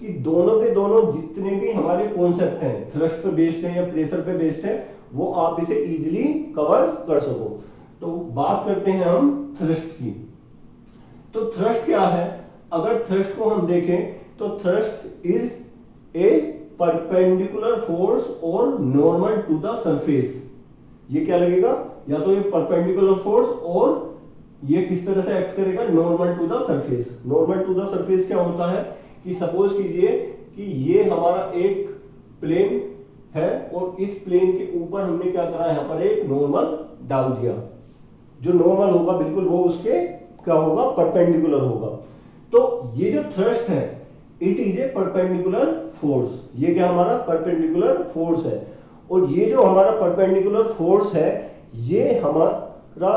कि दोनों के दोनों जितने भी हमारे कॉन्सेप्ट हैं, थ्रस्ट पे बेस्ड है या प्रेशर पे बेस्ड है, वो आप इसे इजीली कवर कर सको। तो बात करते हैं हम थ्रस्ट की। तो थ्रस्ट क्या है? अगर थ्रस्ट को हम देखें तो thrust is a perpendicular force और नॉर्मल टू द सरफेस। ये क्या लगेगा? या तो ये परपेंडिकुलर फोर्स और ये किस तरह से एक्ट करेगा? Normal to the surface. Normal to the surface क्या होता है कि सपोज कीजिए कि ये हमारा एक प्लेन है और इस प्लेन के ऊपर हमने क्या करा, यहां पर एक नॉर्मल डाल दिया। जो नॉर्मल होगा बिल्कुल वो उसके क्या होगा? परपेंडिकुलर होगा। तो ये जो थ्रस्ट है it is a perpendicular force. ये क्या हमारा परपेंडिकुलर फोर्स है। और ये जो हमारा परपेंडिकुलर फोर्स है ये हमारा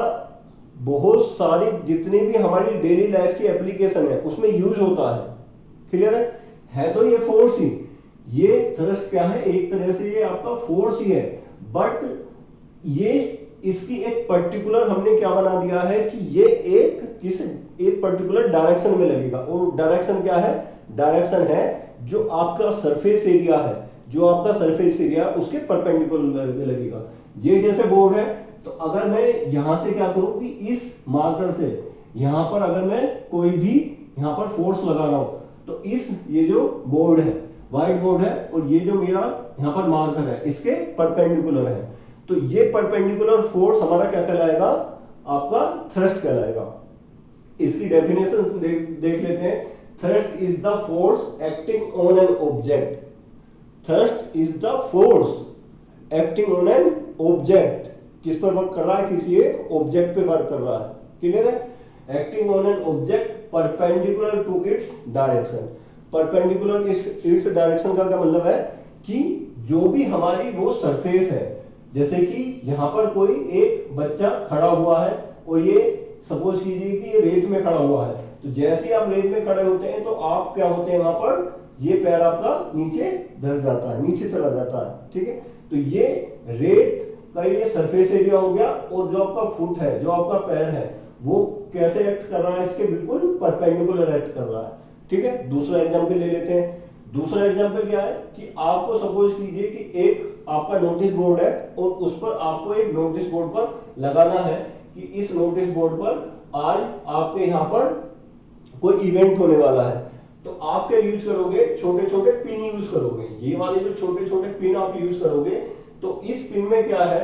बहुत सारी जितनी भी हमारी डेली लाइफ की एप्लीकेशन है उसमें यूज होता है। क्लियर है तो ये फोर्स ही, ये थ्रस्ट क्या है? एक तरह से ये आपका फोर्स ही है, बट ये इसकी एक पर्टिकुलर हमने क्या बना दिया है कि ये एक पर्टिकुलर डायरेक्शन में लगेगा। और डायरेक्शन क्या है? डायरेक्शन है जो आपका सरफेस एरिया है, जो आपका सरफेस एरिया उसके परपेंडिकुलर में लगेगा। ये जैसे बोर्ड है तो अगर मैं यहां से क्या करूं कि इस मार्कर से यहां पर अगर मैं कोई भी यहां पर फोर्स लगा रहा हूं तो ये जो बोर्ड है, व्हाइट बोर्ड है, और ये जो मेरा यहां पर मार्कर है इसके परपेंडिकुलर है। तो ये परपेंडिकुलर फोर्स हमारा क्या कहलाएगा? आपका थ्रस्ट कहलाएगा। इसकी डेफिनेशन देख लेते हैं। Thrust is the force acting on an object. Thrust is the force acting on an object. किस पर वर्क कर रहा है? किसी एक ऑब्जेक्ट पे वर्क कर रहा है। क्लियर है? Acting on an object perpendicular to its direction. Perpendicular its direction का क्या मतलब है कि जो भी हमारी वो सरफेस है, जैसे कि यहां पर कोई एक बच्चा खड़ा हुआ है और ये सपोज कीजिए कि ये रेत में खड़ा हुआ है, तो जैसे ही आप रेत में खड़े होते हैं तो आप क्या होते हैं, वहां पर ये पैर आपका नीचे धंस जाता है, नीचे चला जाता है। ठीक है, तो ये रेत का ये सरफेस एरिया हो गया, और जो आपका फुट है, जो आपका पैर है, वो कैसे एक्ट कर रहा है? इसके बिल्कुल परपेंडिकुलर एक्ट कर रहा है। ठीक है, दूसरा एग्जांपल ले लेते हैं। दूसरा एग्जांपल क्या है कि आपको सपोज कीजिए कि एक आपका नोटिस बोर्ड है और उस पर आपको एक नोटिस बोर्ड पर लगाना है कि इस नोटिस बोर्ड पर आज आपके यहां पर कोई इवेंट होने वाला है। तो आप क्या यूज करोगे? छोटे छोटे पिन यूज करोगे। ये वाले जो छोटे छोटे पिन आप यूज करोगे, तो इस पिन में क्या है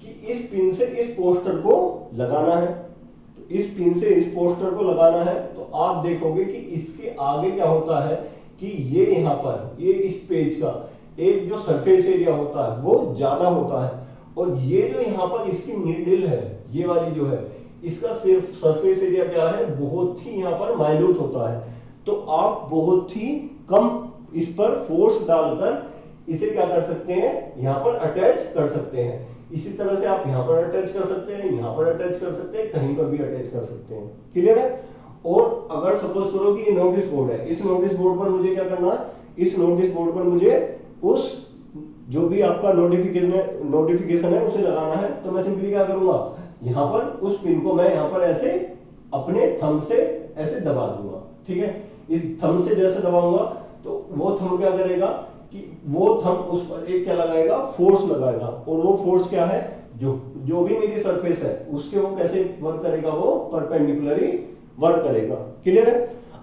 कि इस पिन से इस पोस्टर को लगाना है। तो इस पिन से इस पोस्टर को लगाना है, तो आप देखोगे कि इसके आगे क्या होता है कि ये यहां पर ये इस पेज का एक जो सरफेस एरिया होता है वो ज्यादा होता है, और ये जो यहां पर इसकी नीडल है, ये वाली जो है, इसका सिर्फ सरफेस एरिया क्या है? बहुत ही यहां पर माइन्यूट होता है। तो आप बहुत ही कम इस पर फोर्स डालकर इसे क्या कर सकते हैं? यहां पर अटैच कर सकते हैं। इसी तरह से आप यहां पर अटैच कर सकते हैं, यहां पर अटैच कर सकते हैं, कहीं पर भी अटैच कर सकते हैं। क्लियर है? और अगर सपोज करो कि ये नोटिस बोर्ड है, इस नोटिस बोर्ड पर मुझे क्या करना है? इस नोटिस बोर्ड पर मुझे उस जो भी आपका नोटिफिकेशन है उसे लगाना है। तो मैं सिंपली क्या करूंगा? यहां पर उस पिन को मैं यहां पर ऐसे अपने थंब से ऐसे दबा दूंगा। ठीक है, इस थंब से जैसे दबाऊंगा तो वो थंब क्या करेगा कि वो थंब उस पर एक क्या लगाएगा? फोर्स लगाएगा। और वो फोर्स क्या है? जो भी मेरी सरफेस है उसके वो कैसे वर्क करेगा? वो परपेंडिकुलरली वर्क करेगा। क्लियर है?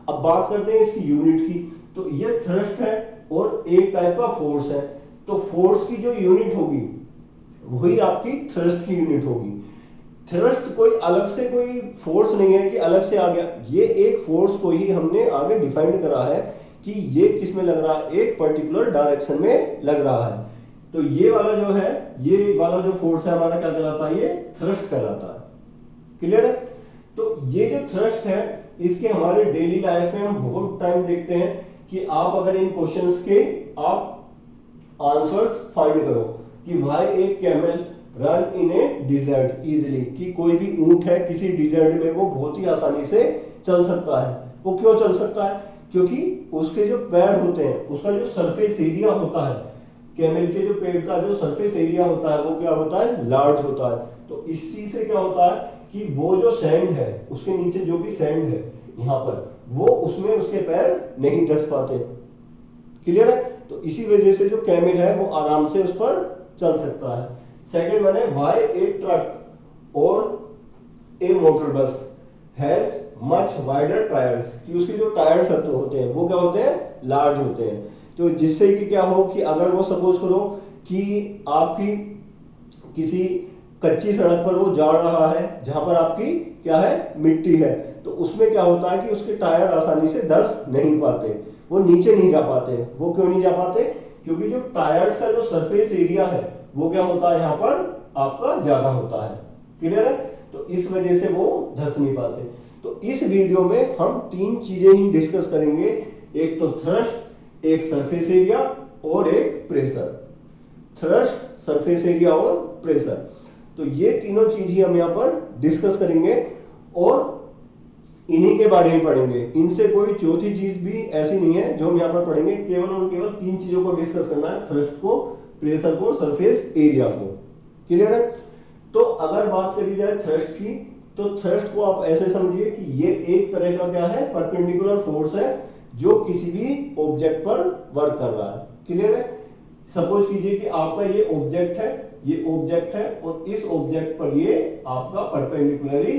अब बात करते हैं इसकी यूनिट की। तो ये थ्रस्ट है और एक टाइप का फोर्स है। तो फोर्स की जो यूनिट होगी वही आपकी थ्रस्ट की यूनिट होगी। थ्रस्ट कोई अलग से कोई फोर्स नहीं है कि अलग से आ गया, ये एक फोर्स को ही हमने आगे डिफाइन करा है कि ये किस में लग रहा है? एक पर्टिकुलर डायरेक्शन में लग रहा है। तो ये वाला जो है, ये वाला जो फोर्स है हमारा क्या कहलाता है? ये थ्रस्ट कहलाता है। क्लियर है? तो ये जो थ्रस्ट है इसके हमारे डेली लाइफ में हम बहुत टाइम देखते हैं कि आप अगर इन क्वेश्चंस के आप आंसर्स फाइंड करो कि why a camel run in a desert easily, कि कोई भी ऊंट है किसी डिजर्ट में वो बहुत ही आसानी से चल सकता है। वो क्यों चल सकता है? क्योंकि उसके जो पैर होते हैं, उसका जो सरफेस एरिया होता है, कैमल के जो पेड़ का जो सरफेस एरिया होता है वो क्या होता है? लार्ज होता है। तो इस चीज से क्या होता है कि वो जो सैंड है, उसके नीचे जो भी सैंड है यहां पर, वो उसमें उसके पैर नहीं धंस पाते। क्लियर है? तो इसी वजह से जो कैमल है वो आराम से उस पर चल सकता है। सेकंड वन है व्हाई ए ट्रक और ए मोटर बस हैज मच वाइडर टायर्स, कि उसके जो टायर्स होते हैं वो क्या होते हैं, लार्ज होते हैं। तो जिससे कि क्या हो कि अगर वो सपोज करो कि आपकी किसी कच्ची सड़क पर वो जा रहा है जहां पर आपकी क्या है, मिट्टी है, तो उसमें क्या होता है कि उसके टायर आसानी से धंस नहीं पाते, वो नीचे नहीं जा पाते। वो क्यों नहीं जा पाते? क्योंकि जो टायर्स का जो सरफेस एरिया है वो क्या होता है, यहाँ पर आपका ज्यादा होता है। क्लियर है? तो इस वजह से वो धंस नहीं पाते। तो इस वीडियो में हम तीन चीजें ही डिस्कस करेंगे, एक तो थ्रस्ट, एक सरफेस एरिया और एक प्रेशर। थ्रस्ट, सरफेस एरिया और प्रेशर, तो ये तीनों चीज ही हम यहां पर डिस्कस करेंगे और इन्हीं के बारे में पढ़ेंगे। इनसे कोई चौथी चीज भी ऐसी नहीं है जो हम यहां पर पढ़ेंगे, केवल और केवल तीन चीजों को डिस्कस करना है, थ्रस्ट को, प्रेशर को, सरफेस एरिया को। क्लियर है? तो अगर बात करी जाए थ्रस्ट की, तो थ्रस्ट को आप ऐसे समझिए कि ये एक तरह का क्या है, परपेंडिकुलर फोर्स है जो किसी भी ऑब्जेक्ट पर वर्क कर रहा है। क्लियर है? सपोज कीजिए कि आपका ये ऑब्जेक्ट है, ये ऑब्जेक्ट है और इस ऑब्जेक्ट पर ये आपका परपेंडिकुलरली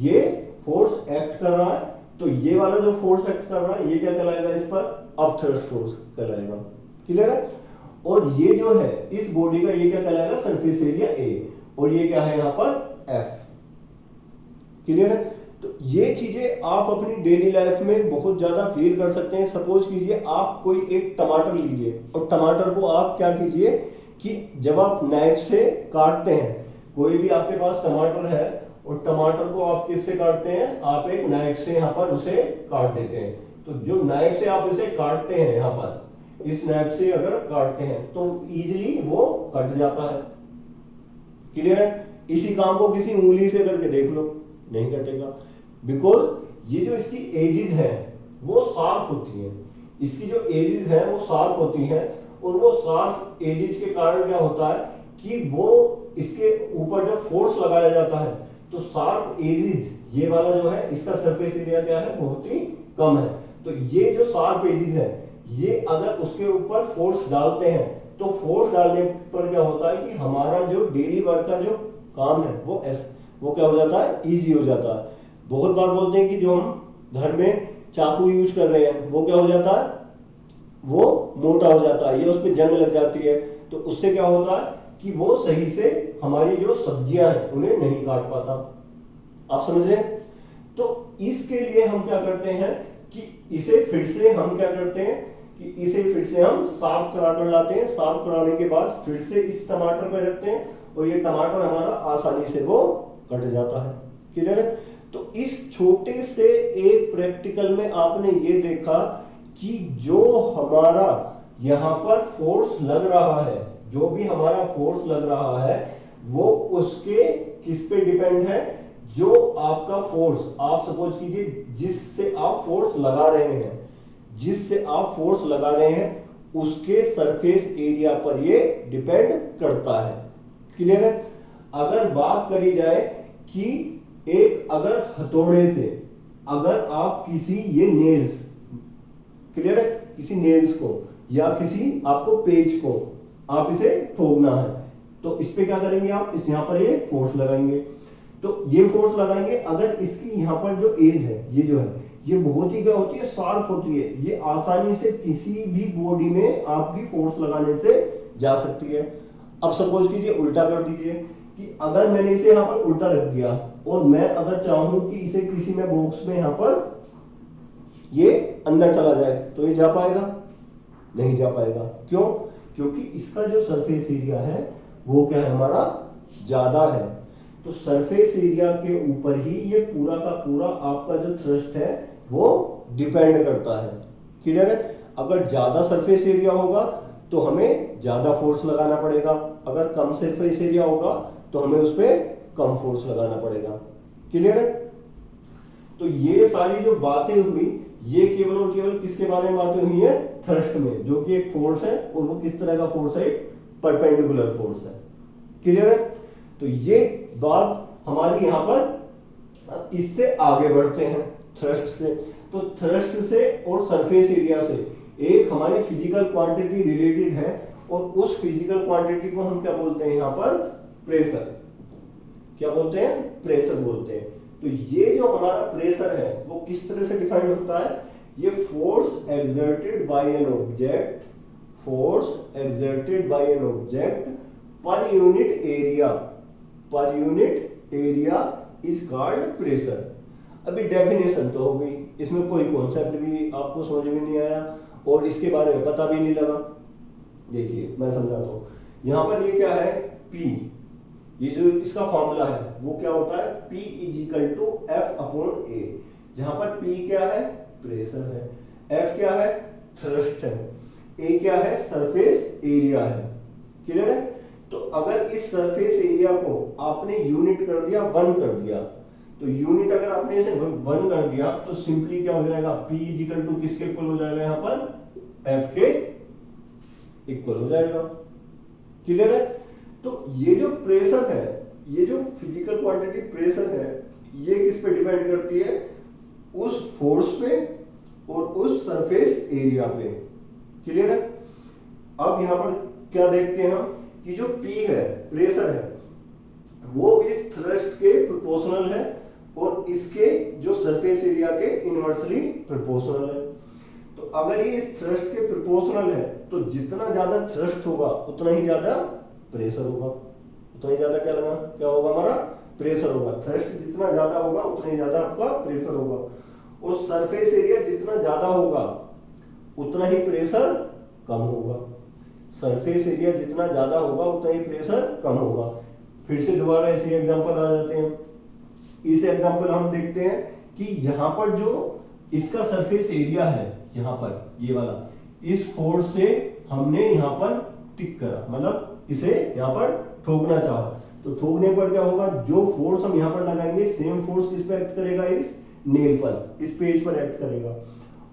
ये फोर्स एक्ट कर रहा है। तो ये वाला जो फोर्स एक्ट कर रहा है ये क्या कहलाएगा, इस पर अपथ्रस्ट फोर्स कहलाएगा। क्लियर है? और ये जो है इस बॉडी का ये क्या कहलाएगा, सरफेस एरिया ए, और ये क्या है यहाँ पर एफ। क्लियर है? तो ये चीजें आप अपनी डेली लाइफ में बहुत ज्यादा फील कर सकते हैं। सपोज कीजिए आप कोई एक टमाटर लीजिए और टमाटर को आप क्या कीजिए कि जब आप नाइफ से काटते हैं, कोई भी आपके पास टमाटर है और टमाटर को आप किससे काटते हैं, आप एक नाइफ से यहाँ पर उसे काट देते हैं। तो जो नाइफ से आप इसे काटते हैं, यहाँ पर इस नाइफ से अगर काटते हैं तो इजीली वो कट जाता है। क्लियर है? इसी काम को किसी उंगली से करके देख लो, नहीं कटेगा, बिकॉज ये जो इसकी एजेस है वो शार्प होती है। इसकी जो एजेस है वो शार्प होती है और वो शार्प एजेस के कारण क्या होता है कि वो इसके ऊपर जब फोर्स लगाया जाता है तो शार्प एजेस, ये वाला जो है इसका सरफेस एरिया क्या है, बहुत ही कम है। तो ये जो शार्प एजेस है ये अगर उसके ऊपर फोर्स डालते हैं तो फोर्स डालने पर क्या होता है कि हमारा जो डेली वर्क का जो काम है वो क्या हो जाता है, इजी हो जाता है। बहुत बार बोलते हैं कि जो हम घर में चाकू यूज कर रहे हैं वो क्या हो जाता है, वो मोटा हो जाता है, ये उस पर जंग लग जाती है। तो उससे क्या होता है कि वो सही से हमारी जो सब्जियां हैं उन्हें नहीं काट पाता। आप समझ रहे हैं? तो इसके लिए हम क्या करते हैं कि इसे फिर से हम क्या करते हैं कि इसे फिर से हम साफ करा कर लाते हैं। साफ कराने के बाद फिर से इस टमाटर पे रखते हैं और ये टमाटर हमारा आसानी से वो कट जाता है। क्लियर है? तो इस छोटे से एक प्रैक्टिकल में आपने ये देखा कि जो हमारा यहां पर फोर्स लग रहा है, जो भी हमारा फोर्स लग रहा है वो उसके किस पे डिपेंड है, जो आपका फोर्स, आप सपोज कीजिए जिससे आप फोर्स लगा रहे हैं, जिससे आप फोर्स लगा रहे हैं उसके सरफेस एरिया पर ये डिपेंड करता है। क्लियर है? अगर बात करी जाए कि एक अगर हथौड़े से अगर आप किसी ये नेल्स, क्लियर है, किसी नेल्स को या किसी आपको पेज को आप इसे ठोकना है तो इस पे क्या करेंगे, आप इस यहां पर ये फोर्स लगाएंगे। तो ये फोर्स लगाएंगे, अगर इसकी यहां पर जो एज है ये जो है ये बहुत ही क्या होती है, शार्प होती है, ये आसानी से किसी भी बॉडी में आपकी फोर्स लगाने से जा सकती है। अब सपोज कीजिए उल्टा कर दीजिए कि अगर मैंने इसे यहां पर उल्टा रख दिया और मैं अगर चाहूं कि इसे किसी में बॉक्स में यहां पर ये अंदर चला जाए तो ये जा पाएगा? नहीं जा पाएगा। क्यों? क्योंकि इसका जो सरफेस एरिया है वो क्या है, हमारा ज्यादा है। तो सरफेस एरिया के ऊपर ही ये पूरा का पूरा आपका जो थ्रस्ट है वो डिपेंड करता है। क्लियर है? अगर ज्यादा सरफेस एरिया होगा तो हमें ज्यादा फोर्स लगाना पड़ेगा, अगर कम सरफेस एरिया होगा तो हमें उस पर कम फोर्स लगाना पड़ेगा। क्लियर है? तो ये सारी जो बातें हुई ये केवल और केवल किसके बारे में बातें हुई है, थ्रस्ट में, जो कि एक फोर्स है और वो किस तरह का फोर्स है, परपेंडिकुलर फोर्स है। क्लियर है? तो ये बात हमारी यहां पर, इससे आगे बढ़ते हैं थ्रस्ट से। तो थ्रस्ट से और सरफेस एरिया से एक हमारी फिजिकल क्वांटिटी रिलेटेड है और उस फिजिकल क्वांटिटी को हम क्या बोलते हैं यहाँ पर, प्रेशर। क्या बोलते हैं, प्रेशर बोलते हैं। तो ये जो हमारा प्रेशर है वो किस तरह से डिफाइंड होता है, ये force exerted by an object, force exerted by an object per unit area, per unit area is called pressure. अभी डेफिनेशन तो हो गई, इसमें कोई कॉन्सेप्ट भी आपको समझ में नहीं आया और इसके बारे में पता भी नहीं लगा। देखिए मैं समझाता हूं, यहां पर ये क्या है, P, ये जो इसका फॉर्मूला है वो क्या होता है, P is equal to f upon a, जहां पर P क्या है, प्रेशर है, F क्या है, थ्रस्ट है, A क्या है, सरफेस एरिया है। क्लियर है। तो अगर इस सरफेस एरिया को आपने यूनिट कर दिया, 1 कर दिया, तो यूनिट अगर आपने इसे 1 कर दिया तो सिंपली क्या हो जाएगा, P इज इक्वल टू किसके इक्वल हो जाएगा, यहां पर F के इक्वल हो जाएगा। क्लियर है। तो ये जो प्रेशर है, ये जो फिजिकल क्वांटिटी प्रेशर है, ये किस पे डिपेंड करती है, उस फोर्स पे और उस सरफेस एरिया पे। क्लियर है। अब यहां पर क्या देखते हैं हम कि जो P है, प्रेशर है, वो इस थ्रस्ट के प्रोपोर्शनल है और इसके जो सरफेस एरिया के इनवर्सली प्रोपोर्शनल है। तो अगर ये इस थ्रस्ट के प्रोपोर्शनल है तो जितना ज्यादा थ्रस्ट होगा उतना ही ज्यादा प्रेशर होगा, उतना ही ज्यादा क्या होगा, हमारा प्रेशर होगा। थ्रस्ट जितना ज्यादा होगा उतना ही ज्यादा आपका प्रेशर होगा और सरफेस एरिया जितना ज्यादा होगा उतना ही प्रेशर कम होगा। सरफेस एरिया जितना ज्यादा होगा उतना ही प्रेशर कम होगा। फिर से दोबारा ऐसे एग्जांपल आ जाते हैं। इस एग्जांपल हम देखते हैं कि यहां पर जो इसका सरफेस एरिया है, यहां पर ये वाला, इस फोर्स से हमने यहां पर टिक करा, मतलब इसे यहां पर ठोकना चाहा, तो ठोकने पर क्या होगा, जो फोर्स हम यहां पर लगाएंगे सेम फोर्स किस पे एक्ट करेगा, इस नेल पर, इस पेज पर एक्ट करेगा।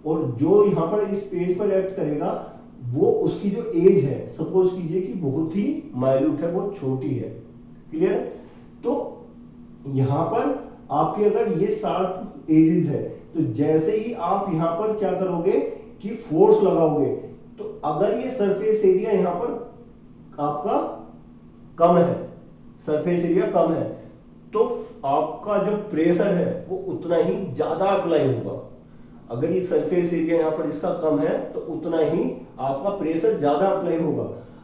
और जो यहां पर इस पेज पर एक्ट करेगा वो उसकी जो एज है, सपोज कीजिए कि बहुत ही माइन्यूट है, बहुत छोटी है। क्लियर। तो यहां पर आपके अगर ये 7 एजेस है तो जैसे ही आप यहां पर क्या करोगे कि फोर्स लगाओगे, तो अगर ये सरफेस एरिया यहां पर आपका कम है, सरफेस एरिया कम है, तो आपका जो प्रेशर है वो उतना ही ज्यादा अप्लाई होगा। अगर ये सरफेस एरिया यहां पर इसका कम है तो उतना ही आपका प्रेशर ज्यादा अप्लाई होगा।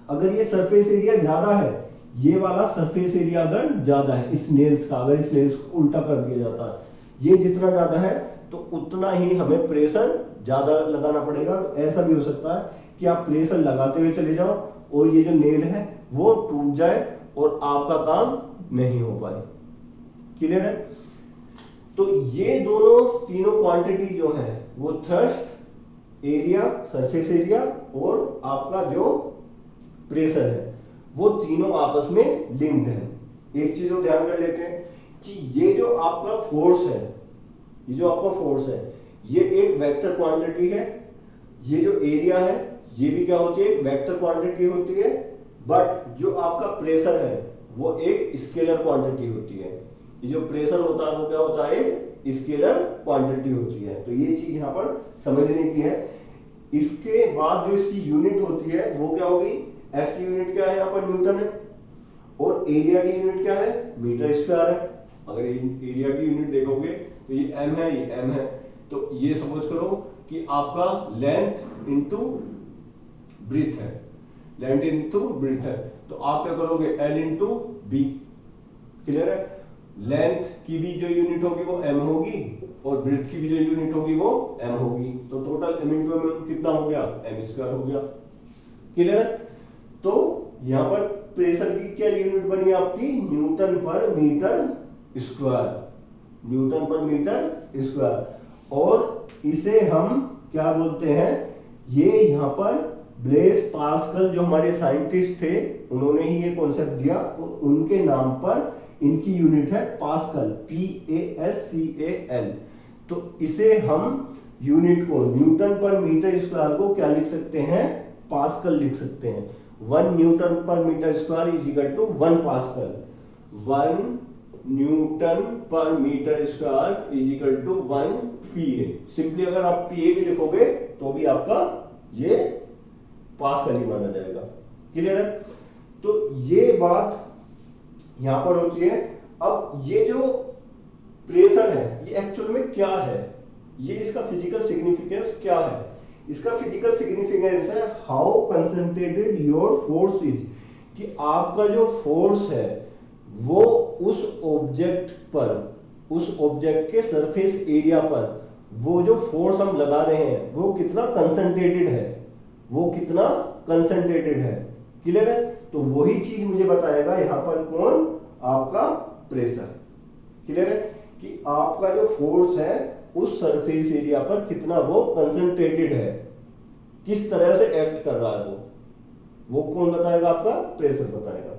अगर ये सरफेस एरिया ज्यादा है, ये वाला सरफेस एरिया अगर ज्यादा है इस नेल्स का, अगर इस नेल्स को उल्टा कर दिया जाता है, ये जितना ज्यादा है तो उतना ही हमें प्रेशर ज्यादा लगाना पड़ेगा। ऐसा भी हो सकता है कि आप प्रेशर लगाते हुए चले जाओ और ये जो नेल है वो टूट जाए और आपका काम नहीं हो पाए। क्लियर है। तो ये दोनों तीनों क्वांटिटी जो है वो थ्रस्ट एरिया, सरफेस एरिया और आपका जो प्रेशर है, वो तीनों आपस में लिंक्ड है। एक चीज को ध्यान कर लेते हैं कि ये जो आपका फोर्स है, ये जो आपका फोर्स है, ये एक वेक्टर क्वांटिटी है। ये जो एरिया है ये भी क्या होती है, एक वेक्टर क्वांटिटी होती है। बट जो आपका प्रेशर है वो एक स्केलर क्वांटिटी होती है। ये जो प्रेशर होता है वो क्या होता है, एक स्केलर क्वांटिटी होती है। तो ये चीज यहां पर समझने की है। इसके बाद जो इसकी यूनिट होती है वो क्या होगी, एफ की यूनिट क्या है, यहां पर न्यूटन है, और एरिया की यूनिट क्या है, मीटर स्क्वायर है। अगर एरिया की यूनिट देखोगे तो ये एम है, ये एम है। तो ये समझ करो कि आपका लेंथ इंटू ब्रीथ है, लेंथ इंटू ब्रीथ है। तो आप क्या करोगे, एल इंटू बी। क्लियर है। लेंथ की भी जो यूनिट होगी वो एम होगी और ब्रीथ की भी जो यूनिट होगी वो एम होगी। तो टोटल एम इंटू एम कितना हो गया, एम स्क्वायर हो गया। क्लियर है। तो यहां पर प्रेशर की क्या यूनिट बनी आपकी, Newton per metre square, Newton per metre square. और इसे हम क्या बोलते हैं, ये यहां पर ब्लेस पास्कल जो हमारे साइंटिस्ट थे उन्होंने ही ये कॉन्सेप्ट दिया और उनके नाम पर इनकी यूनिट है पास्कल, PASCAL। तो इसे हम यूनिट को, न्यूटन पर मीटर स्क्वायर को क्या लिख सकते हैं, पास्कल लिख सकते हैं। 1 newton per metre square is equal to 1 pascal. 1 newton per metre square is equal to 1 PA। Simply अगर आप PA भी लिखोगे तो भी आपका ये पास्कल ही माना जाएगा। क्लियर है? तो ये बात यहां पर होती है। अब ये जो प्रेशर है ये एक्चुअल में क्या है, ये इसका फिजिकल सिग्निफिकेंस क्या है? इसका फिजिकल सिग्निफिकेंस है how concentrated your force is, कि आपका जो फोर्स है वो उस ऑब्जेक्ट पर, उस ऑब्जेक्ट के सरफेस एरिया पर वो जो फोर्स हम लगा रहे हैं वो कितना कंसंट्रेटेड है, वो कितना कंसंट्रेटेड है। क्लियर है? तो वही चीज मुझे बताएगा यहां पर कौन? आपका प्रेशर। क्लियर है? कि आपका जो फोर्स है उस सरफेस एरिया पर कितना वो कंसंट्रेटेड है, किस तरह से एक्ट कर रहा है वो कौन बताएगा? आपका प्रेशर बताएगा।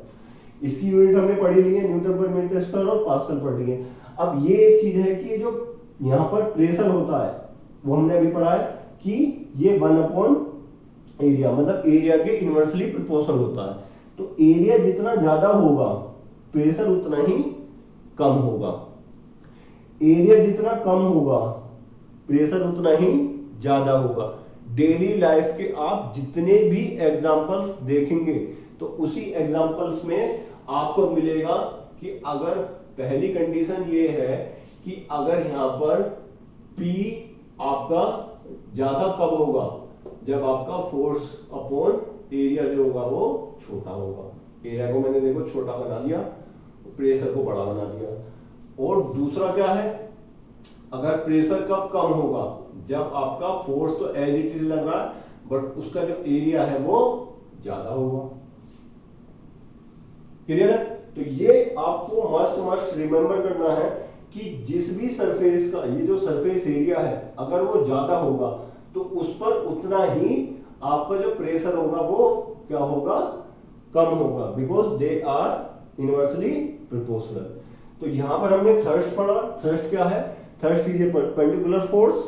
इसकी यूनिट हमने पढ़ी ली है, न्यूटन पर मीटर स्क्वायर और पास्कल पढ़ ली है। अब ये एक चीज है कि जो यहां पर प्रेशर होता है वो हमने अभी पढ़ा है कि ये 1 एरिया, मतलब एरिया के इनवर्सली प्रोपोर्शनल होता है। तो एरिया जितना ज्यादा होगा प्रेशर उतना ही कम होगा, एरिया जितना कम होगा प्रेशर उतना ही ज्यादा होगा। डेली लाइफ के आप जितने भी एग्जांपल्स देखेंगे तो उसी एग्जांपल्स में आपको मिलेगा कि अगर पहली कंडीशन ये है कि अगर यहां पर P आपका ज्यादा कब होगा? जब आपका फोर्स अपॉन एरिया जो होगा वो छोटा होगा। एरिया को मैंने देखो छोटा बना दिया, प्रेशर को बड़ा बना दिया। और दूसरा क्या है? अगर प्रेशर कब कम होगा? जब आपका फोर्स तो एज इट इज लग रहा है बट उसका जो एरिया है वो ज्यादा होगा। क्लियर है? तो ये आपको मस्ट रिमेंबर करना है कि जिस भी सरफेस का ये जो सरफेस एरिया है अगर वो ज्यादा होगा तो उस पर उतना ही आपका जो प्रेशर होगा वो क्या होगा? कम होगा, because they are inversely proportional. तो यहां पर हमने थर्स्ट पढ़ा। थर्स्ट क्या है? Thrust is a perpendicular force.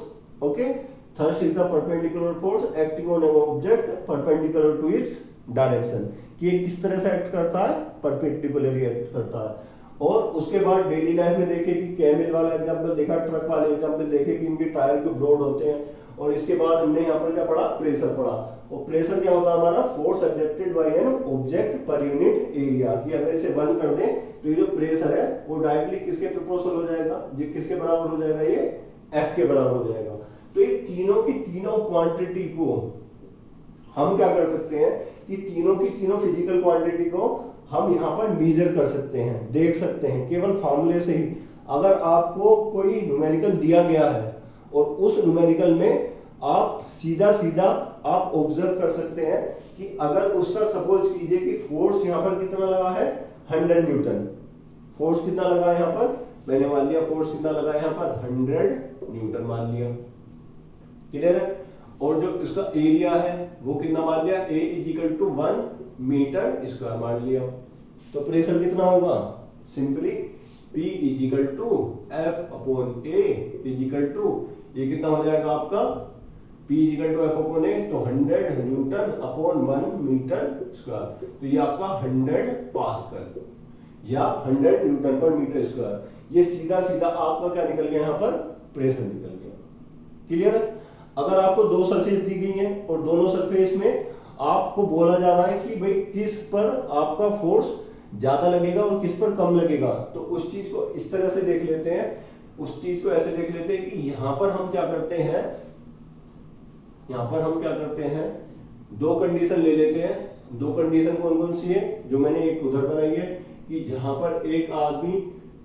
Okay, thrust is the perpendicular force acting on an object perpendicular to its direction. कि ये किस तरह से एक्ट करता है? परपेंडिकुलरली एक्ट करता है। और उसके बाद डेली लाइफ में देखे कि कैमल वाला एग्जांपल देखा, ट्रक वाले एग्जांपल देखे कि इनके टायर के ब्रॉड होते हैं। और इसके बाद हमने यहाँ पर क्या पढ़ा? प्रेशर पढ़ा। और प्रेशर क्या होता है हमारा? Force exerted by an object per unit area. कि अगर इसे बंद कर दें तो ये जो प्रेशर है वो डायरेक्टली किसके प्रोपोर्शनल हो जाएगा? जी किसके बराबर हो जाएगा? ये F के बराबर हो जाएगा। तो ये तीनों की तीनों क्वांटिटी को हम क्या कर सकते हैं कि तीनों की तीनों फिजिकल क्वांटिटी को हम यहां पर मेजर कर सकते हैं, देख सकते हैं केवल फार्मूले से ही। अगर आपको कोई न्यूमेरिकल दिया गया है और उस न्यूमेरिकल में आप सीधा सीधा आप ऑब्जर्व कर सकते हैं कि अगर उसका सपोज कीजिए कि फोर्स यहां पर कितना लगा है? 100 न्यूटन। फोर्स कितना लगा है यहां पर? मैंने मान लिया फोर्स कितना लगा है यहां पर? 100 न्यूटन मान लिया। क्लियर है? और जो इसका एरिया है वो कितना मान लिया? A = 1 मीटर स्क्वायर मान लिया। तो प्रेशर कितना होगा? सिंपली P = F/A ये कितना हो जाएगा आपका? P = F/A तो 100 न्यूटन/1 मीटर स्क्वायर। तो ये आपका 100 पास्कल या 100 न्यूटन पर मीटर स्क्वायर। ये सीधा सीधा आपका क्या निकल गया? यहाँ पर प्रेशर निकल गया। क्लियर है? अगर आपको दो सरफेस दी गई है और दोनों सरफेस में आपको बोला जा रहा है कि भाई किस पर आपका फोर्स ज्यादा लगेगा और किस पर कम लगेगा, तो उस चीज को इस तरह से देख लेते हैं। उस चीज को ऐसे देख लेते हैं कि यहां पर हम क्या करते हैं, यहां पर हम क्या करते हैं, दो कंडीशन ले लेते हैं। दो कंडीशन कौन कौन सी है? जो मैंने एक उधर बनाई है कि जहां पर एक आदमी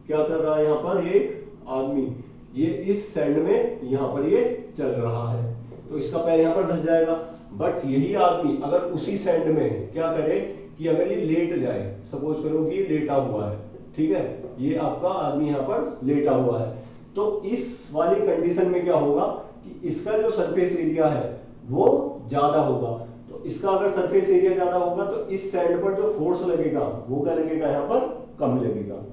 क्या कर रहा है, यहां पर एक आदमी ये इस सैंड में यहां पर ये चल रहा है तो इसका पैर यहां पर धंस जाएगा। बट यही आदमी अगर उसी सैंड में क्या करे कि अगर ये लेट जाए, सपोज करो कि ये लेटा हुआ है, ठीक है, ये आपका आदमी यहां पर लेटा हुआ है, तो इस वाली कंडीशन में क्या होगा कि इसका जो सरफेस एरिया है वो ज्यादा होगा। तो इसका अगर सरफेस एरिया ज्यादा होगा तो इस सैंड पर जो फोर्स लगेगा वो क्या लगेगा? यहां पर कम लगेगा।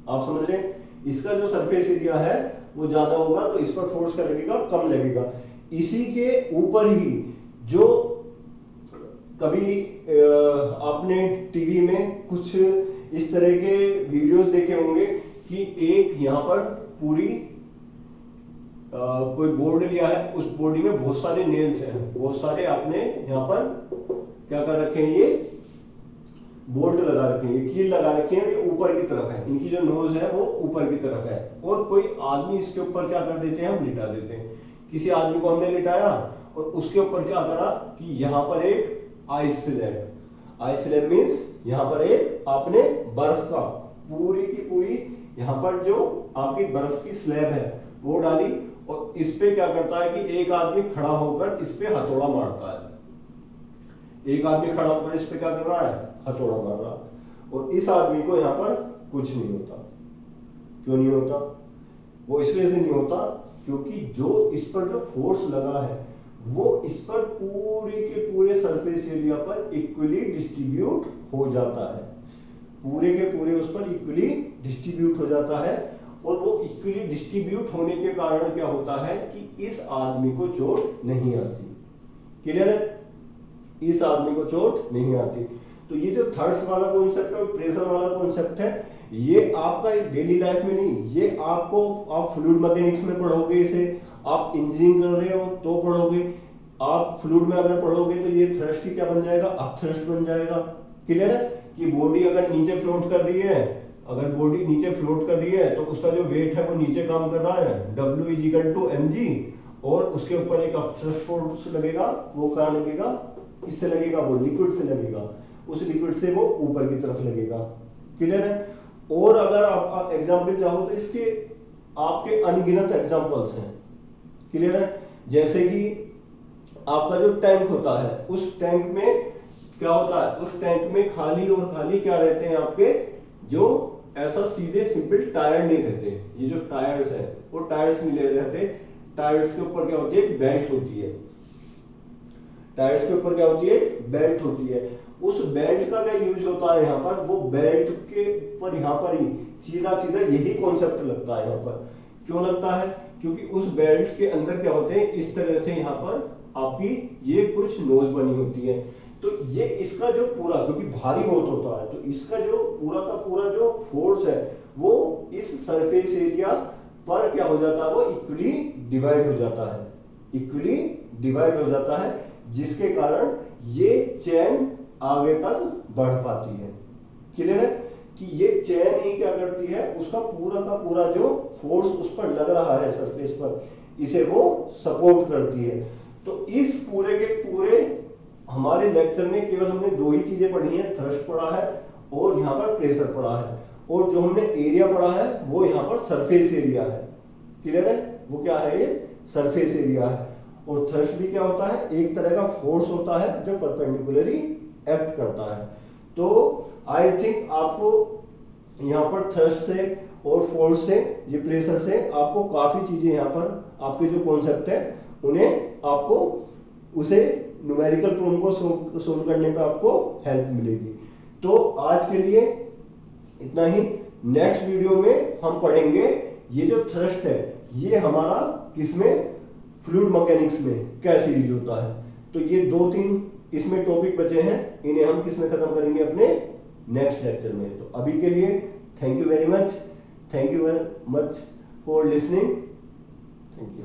आप समझ रहे हैं? इसका जो सरफेस एरिया है वो ज्यादा होगा तो इस पर फोर्स क्या लगेगा? कम लगेगा। इसी के ऊपर ही जो कभी आपने टीवी में कुछ इस तरह के वीडियोस देखे होंगे कि एक यहां पर पूरी कोई बोर्ड लिया है, उस बॉडी में बहुत सारे नेल्स हैं, बहुत सारे आपने यहाँ पर क्या कर रखे हैं, ये बोल्ट लगा रखे हैं, ये कील लगा रखे हैं, ये ऊपर की तरफ है, इनकी जो नोज है वो ऊपर की तरफ है, और कोई आदमी इसके ऊपर क्या कर देते हैं, हम लिटा देते हैं। किसी आदमी को हमने लिटाया और उसके ऊपर क्या करा कि यहाँ पर एक ice slab, ice slab means यहाँ पर एक आपने बर्फ का पूरी की पूरी यहाँ पर जो आपकी बर्फ की स्लैब है वो डाली, और इस पे क्या करता है कि एक आदमी खड़ा होकर इस पे हथौड़ा मारता है, एक आदमी खड़ा होकर इस पे क्या कर रहा है, हथौड़ा मार रहा, और इस आदमी को यहाँ पर कुछ नहीं होता। क्यों नहीं होता? वो इसलिए से नहीं होता क्योंकि जो इस पर जो फोर्स लगा है वो इस पर पूरे के पूरे सरफेस एरिया पर इक्वली डिस्ट्रीब्यूट हो जाता है, पूरे के पूरे उस पर इक्वली डिस्ट्रीब्यूट हो जाता है, और वो इक्वली डिस्ट्रीब्यूट होने के कारण क्या होता है कि इस आदमी को चोट नहीं आती। क्लियर है? इस आदमी को चोट नहीं आती। तो ये जो थर्ड्स वाला कॉन्सेप्ट है, प्रेशर वाला कॉन्सेप्ट है, ये आपका एक डेली लाइफ में नहीं, ये आपको आप फ्लूइड मैकेनिक्स में पढ़ोगे, इसे आप इंजीनियरिंग कर रहे हो तो पढ़ोगे, आप फ्लूइड में अगर पढ़ोगे तो ये थ्रस्ट ही क्या बन जाएगा, अप थ्रस्ट बन जाएगा। क्लियर है? कि बॉडी अगर नीचे फ्लोट कर रही है, अगर बॉडी नीचे फ्लोट कर रही है तो उसका जो वेट है वो नीचे काम कर रहा है, W=mg, और उसके ऊपर एक अप थ्रस्ट फोर्स लगेगा, वो कहाँ लगेगा, किससे लगेगा, वो लिक्विड से लगेगा, उस लिक्विड से वो ऊपर की तरफ लगेगा। क्लियर है? और अगर आप एग्जाम्पल चाहो तो इसके आपके अनगिनत एग्जाम्पल्स हैं। क्लियर है? जैसे कि आपका जो टैंक होता है, उस टैंक में क्या होता है, उस टैंक में खाली और खाली क्या रहते हैं आपके, जो ऐसा सीधे सिंपल टायर नहीं रहते, ये जो टायर्स है वो टायर्स नहीं रहते, टायर्स के ऊपर क्या होती है, बेल्ट होती है, टायर्स के ऊपर क्या होती है, बेल्ट होती है। उस बेल्ट का क्या यूज होता है यहाँ पर, वो बेल्ट के ऊपर यहाँ पर ही सीधा सीधा यही कॉन्सेप्ट लगता है यहाँ पर। क्यों लगता है? क्योंकि उस बेल्ट के अंदर क्या होते हैं, इस तरह से यहाँ पर आपकी ये कुछ नोज बनी होती है, तो ये इसका जो पूरा, क्योंकि भारी बहुत होता है, तो इसका जो पूरा का पूरा जो फोर्स है वो इस सरफेस एरिया पर क्या हो जाता है, वो इक्वली डिवाइड हो जाता है, इक्वली डिवाइड हो जाता है, जिसके कारण ये चेन आगे तक बढ़ पाती है। क्लियर है? कि ये चेन ही क्या करती है, उसका पूरा का पूरा जो फोर्स उस पर लग रहा है सरफेस पर, इसे वो सपोर्ट करती है। तो इस पूरे के पूरे हमारे लेक्चर में केवल हमने दो ही चीजें पढ़ी हैं, थ्रस्ट पढ़ा है और यहाँ पर प्रेशर पढ़ा है, और जो हमने एरिया पढ़ा है वो यहाँ पर सरफेस एरिया है। क्लियर है? वो क्या है, ये सरफेस एरिया है। और थ्रस्ट भी क्या होता है, एक तरह का फोर्स होता है जो परपेंडिकुलरली एक्ट करता है। तो आई थिंक आपको यहाँ पर थ्रस्ट से और फोर्स से, ये प्रेशर से आपको काफी चीजें यहाँ पर आपके जो कॉन्सेप्ट है उन्हें आपको उसे न्यूमेरिकल प्रॉब्लम को सोल्व करने पे आपको हेल्प मिलेगी। तो आज के लिए इतना ही। नेक्स्ट वीडियो में हम पढ़ेंगे ये जो थ्रस्ट है ये हमारा किसमें, फ्लूइड मैकेनिक्स में कैसे यूज होता है। तो ये दो तीन इसमें टॉपिक बचे हैं, इन्हें हम किसमें खत्म करेंगे, अपने नेक्स्ट लेक्चर में। तो अभी के लिए thank you very much, thank you very much for listening, thank you.